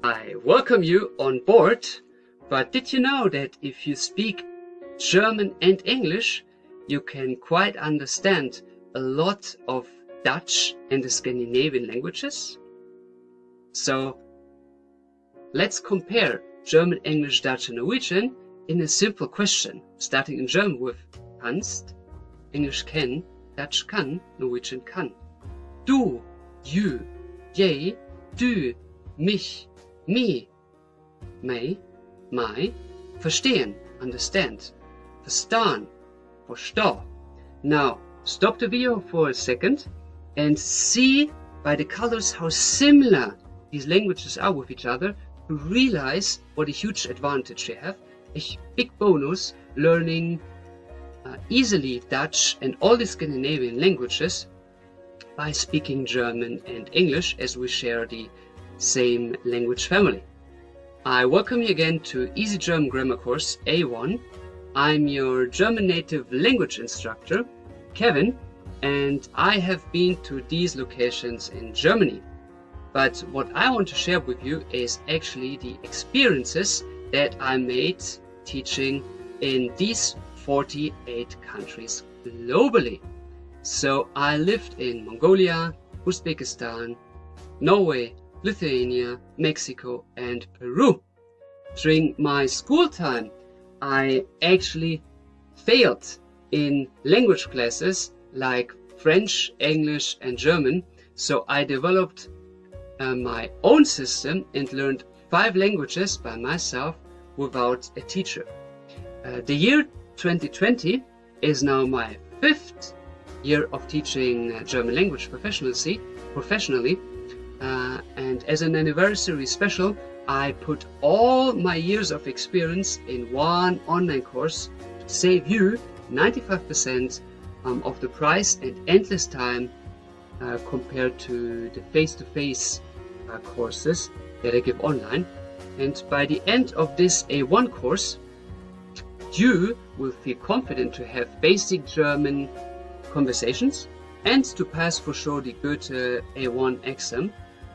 I welcome you on board, but did you know that if you speak German and English, you can quite understand a lot of Dutch and the Scandinavian languages? So let's compare German, English, Dutch and Norwegian in a simple question, starting in German with kannst, English can, Dutch kann, Norwegian kann. Du, you, je, du, mich, me, mij, my, verstehen, understand, verstaan, verstaan. Now, stop the video for a second and see by the colors how similar these languages are with each other to realize what a huge advantage they have. A big bonus learning easily Dutch and all the Scandinavian languages by speaking German and English, as we share the same language family. I welcome you again to Easy German Grammar Course A1. I'm your German native language instructor, Kevin, and I have been to these locations in Germany. But what I want to share with you is actually the experiences that I made teaching in these 48 countries globally. So I lived in Mongolia, Uzbekistan, Norway, Lithuania, Mexico and Peru. During my school time, I actually failed in language classes like French, English and German. So I developed my own system and learned 5 languages by myself without a teacher. The year 2020 is now my 5th year of teaching German language professionally, and as an anniversary special, I put all my years of experience in one online course to save you 95% of the price and endless time compared to the face-to-face courses that I give online. And by the end of this A1 course, you will feel confident to have basic German conversations and to pass for sure the Goethe A1 exam.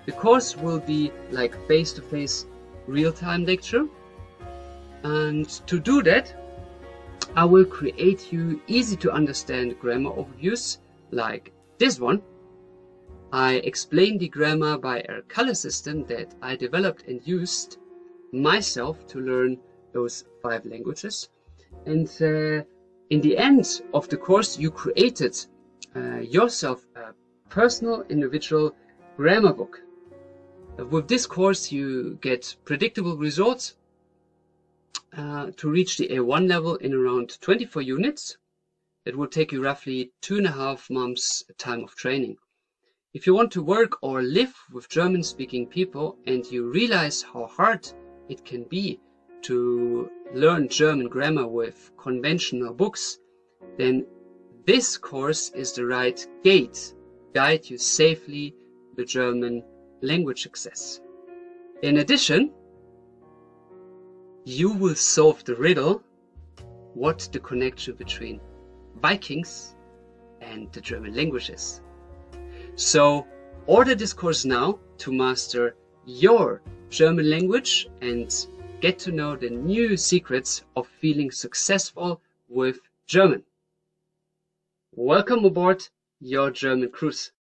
The course will be like face-to-face real-time lecture, and to do that I will create you easy to understand grammar overviews like this one. I explain the grammar by a color system that I developed and used myself to learn those 5 languages. And in the end of the course, you created yourself a personal individual grammar book. With this course, you get predictable results to reach the A1 level in around 24 units. It will take you roughly 2.5 months time of training. If you want to work or live with German-speaking people and you realize how hard it can be to learn German grammar with conventional books, then this course is the right guide you safely to the German language success. In addition, you will solve the riddle, what the connection between Vikings and the German language is. So order this course now to master your German language and get to know the new secrets of feeling successful with German. Welcome aboard your German cruise.